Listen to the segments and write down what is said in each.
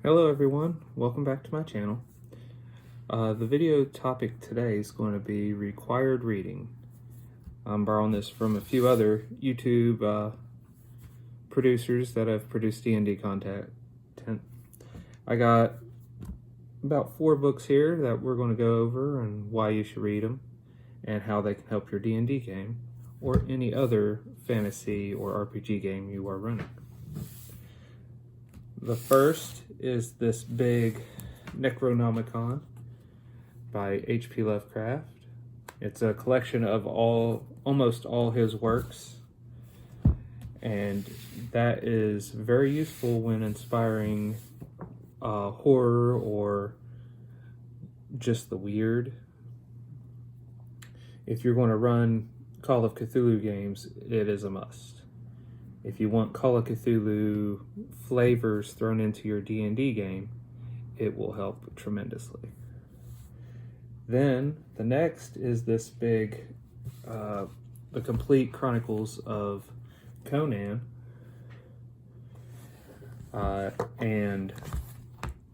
Hello everyone, welcome back to my channel. The video topic today is going to be required reading. I'm borrowing this from a few other YouTube producers that have produced D&D content. I got about 4 books here that we're going to go over and why you should read them and how they can help your D&D game or any other fantasy or RPG game you are running. The first is this big Necronomicon by HP Lovecraft. It's a collection of almost all his works, and that is very useful when inspiring horror or just the weird. If you're going to run Call of Cthulhu games, it is a must. If you want Call of Cthulhu flavors thrown into your D&D game, it will help tremendously. Then, the next is this big, the complete Chronicles of Conan. And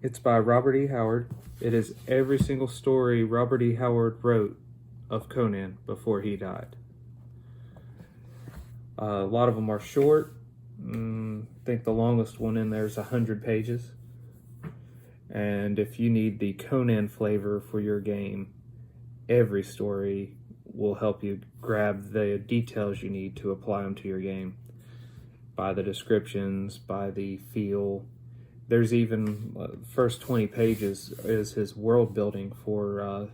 it's by Robert E. Howard. It is every single story Robert E. Howard wrote of Conan before he died. A lot of them are short. I think the longest one in there is 100 pages. And if you need the Conan flavor for your game, every story will help you grab the details you need to apply them to your game. By the descriptions, by the feel. There's even, first 20 pages is his world building for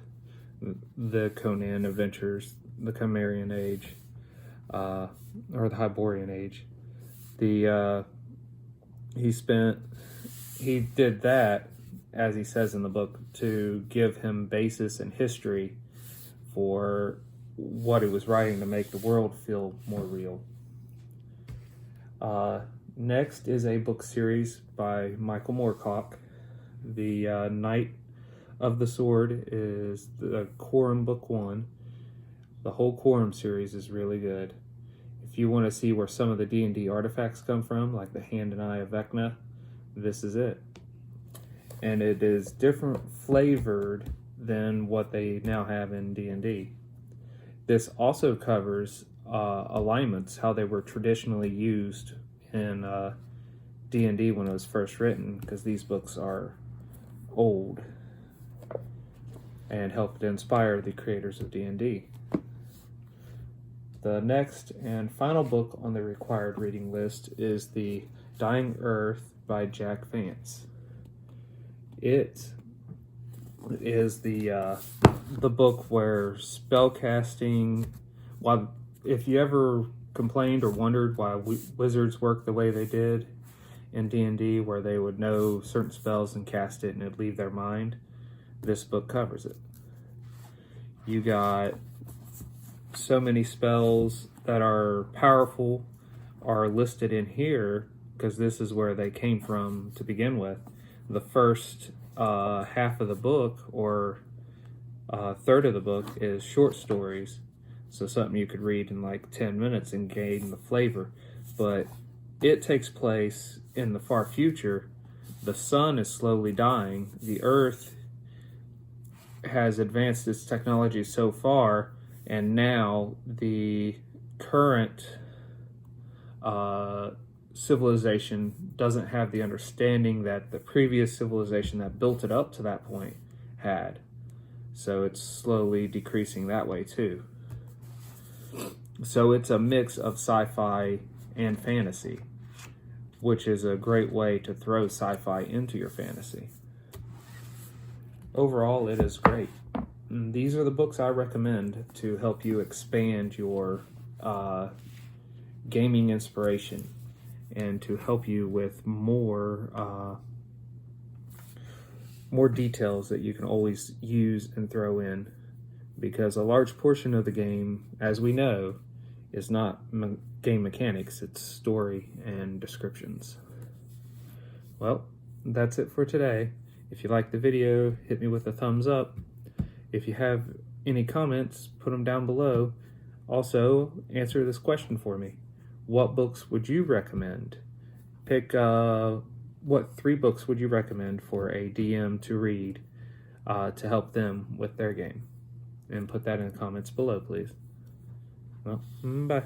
the Conan adventures, the Cimmerian Age. Or the Hyborian Age. He did that, as he says in the book, to give him basis and history for what he was writing to make the world feel more real. Next is a book series by Michael Moorcock. The Knight of the Sword is the Corum book 1. The whole Corum series is really good. If you want to see where some of the D&D artifacts come from, like the Hand and Eye of Vecna, this is it. And it is different flavored than what they now have in D&D. This also covers alignments, how they were traditionally used in D&D when it was first written, because these books are old and helped inspire the creators of D&D. The next and final book on the required reading list is The Dying Earth by Jack Vance. It is the book where spellcasting, if you ever complained or wondered why wizards work the way they did in D&D, where they would know certain spells and cast it and it'd leave their mind, this book covers it. You got so many spells that are powerful are listed in here because this is where they came from to begin with. The first half of the book, or third of the book, is short stories, so something you could read in like 10 minutes and gain the flavor. But it takes place in the far future. The sun is slowly dying. The earth has advanced its technology so far, and now the current civilization doesn't have the understanding that the previous civilization that built it up to that point had. So it's slowly decreasing that way too. So it's a mix of sci-fi and fantasy, which is a great way to throw sci-fi into your fantasy. Overall, it is great. These are the books I recommend to help you expand your gaming inspiration and to help you with more details that you can always use and throw in, because a large portion of the game, as we know, is not game mechanics, it's story and descriptions. Well, that's it for today. If you liked the video, hit me with a thumbs up. If you have any comments, put them down below. Also, answer this question for me. What books would you recommend? Pick what 3 books would you recommend for a DM to read to help them with their game? And put that in the comments below, please. Well, bye.